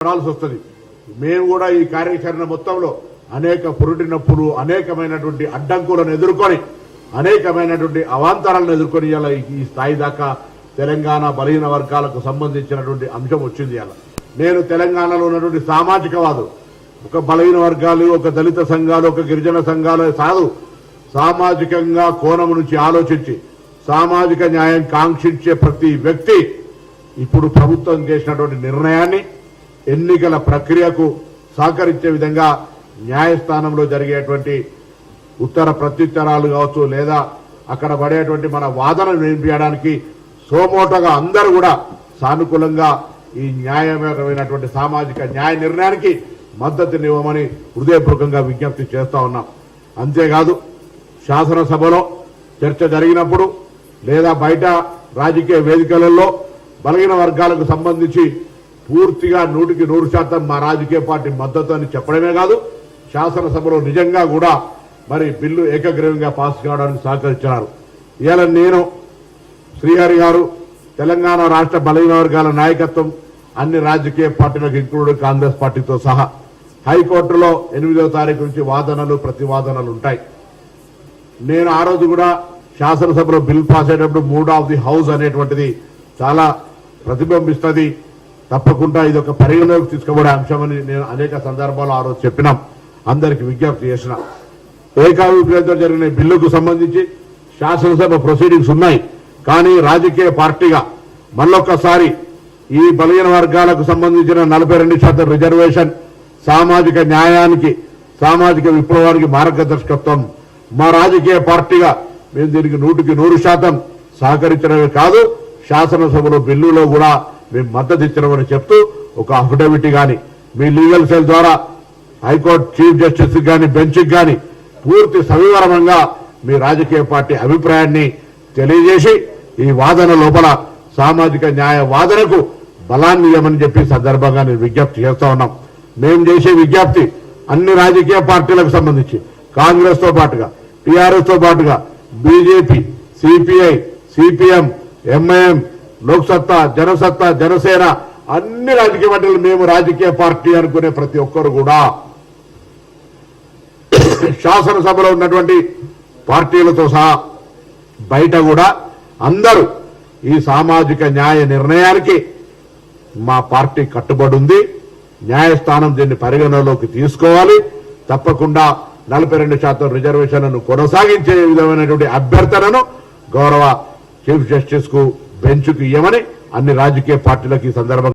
పడాల్సి వస్తుంది. మేము కూడా ఈ కార్యాచరణ మొత్తంలో అనేక పురుటి నొప్పులు, అనేకమైనటువంటి అడ్డంకులను ఎదుర్కొని, అనేకమైనటువంటి అవాంతరాలను ఎదుర్కొని ఇలా ఈ స్థాయి దాకా తెలంగాణ బలహీన వర్గాలకు సంబంధించినటువంటి అంశం వచ్చింది. అలా నేను తెలంగాణలో ఉన్నటువంటి సామాజికవాదులు, ఒక బలహీన వర్గాలు, ఒక దళిత సంఘాలు, ఒక గిరిజన సంఘాలు కాదు, సామాజికంగా కోణం నుంచి ఆలోచించి సామాజిక న్యాయం కాంక్షించే ప్రతి వ్యక్తి ఇప్పుడు ప్రభుత్వం చేసినటువంటి నిర్ణయాన్ని ఎన్నికల ప్రక్రియకు సహకరించే విధంగా న్యాయస్థానంలో జరిగేటువంటి ఉత్తర ప్రత్యుత్తరాలు కావచ్చు, లేదా అక్కడ పడేటువంటి మన వాదనను వినిపించడానికి సోమోటగా అందరూ కూడా సానుకూలంగా ఈ న్యాయమైనటువంటి సామాజిక న్యాయ నిర్ణయానికి మద్దతునివ్వమని హృదయపూర్వకంగా విజ్ఞప్తి చేస్తా ఉన్నాం. అంతేకాదు, శాసనసభలో చర్చ జరిగినప్పుడు లేదా బయట రాజకీయ వేదికలలో బలహీన వర్గాలకు సంబంధించి పూర్తిగా 100% మా రాజకీయ పార్టీ మద్దతు అని చెప్పడమే కాదు, శాసనసభలో నిజంగా కూడా మరి బిల్లు ఏకగ్రీవంగా పాస్ కావడానికి సహకరించారు. ఇవాళ నేను, శ్రీహరి గారు, తెలంగాణ రాష్ట్ర బలహీన వర్గాల నాయకత్వం అన్ని రాజకీయ పార్టీలకు ఇంక్లూడ్ కాంగ్రెస్ పార్టీతో సహా హైకోర్టులో 8వ తారీఖు నుంచి వాదనలు ప్రతివాదనలు ఉంటాయి. నేను ఆ రోజు కూడా శాసనసభలో బిల్ పాస్ అయ్యేటప్పుడు మూడ్ ఆఫ్ ది హౌస్ అనేటువంటిది చాలా ప్రతిబింబిస్తుంది, తప్పకుండా ఇది ఒక పరిగణలోకి తీసుకోబడే అంశమని నేను అనేక సందర్భాల్లో ఆ రోజు చెప్పినాం, అందరికి విజ్ఞప్తి చేసిన. ఏకాభిప్రాయంతో జరిగిన బిల్లుకు సంబంధించి శాసనసభ ప్రొసీడింగ్స్ ఉన్నాయి. కానీ రాజకీయ పార్టీగా మళ్ళొక్కసారి ఈ బలహీన వర్గాలకు సంబంధించిన 42% రిజర్వేషన్, సామాజిక న్యాయానికి, సామాజిక విప్లవానికి మార్గదర్శకత్వం మా రాజకీయ పార్టీగా మేము దీనికి 100% సహకరించడమే కాదు, శాసనసభలో బిల్లులో కూడా మేము మద్దతు ఇచ్చినామని చెప్తూ ఒక అఫిడవిట్ గాని మీ లీగల్ సెల్ ద్వారా హైకోర్టు చీఫ్ జస్టిస్ గాని బెంచ్కి గాని పూర్తి సవివరంగా మీ రాజకీయ పార్టీ అభిప్రాయాన్ని తెలియజేసి ఈ వాదన లోపల సామాజిక న్యాయ వాదనకు బలాన్ని ఇవ్వమని చెప్పి సందర్భంగా నేను విజ్ఞప్తి చేస్తా ఉన్నాం. మేము చేసే విజ్ఞప్తి అన్ని రాజకీయ పార్టీలకు సంబంధించి కాంగ్రెస్ తో పాటుగా, టీఆర్ఎస్ తో పాటుగా BJP, CPI, CPM, MIM, Loksatta, Janasatta, Janasena అన్ని రాజకీయ పార్టీలు, మేము రాజకీయ పార్టీ అనుకునే ప్రతి ఒక్కరు కూడా శాసనసభలో ఉన్నటువంటి పార్టీలతో సహా బయట కూడా అందరూ ఈ సామాజిక న్యాయ నిర్ణయానికి మా పార్టీ కట్టుబడి ఉంది. న్యాయస్థానం దీన్ని పరిగణలోకి తీసుకోవాలి, తప్పకుండా 42% రిజర్వేషన్లను కొనసాగించే విధమైనటువంటి అభ్యర్థనను గౌరవ చీఫ్ జస్టిస్ కు బెంచ్కు ఇవ్వమని అన్ని రాజకీయ పార్టీలకు ఈ సందర్భంగా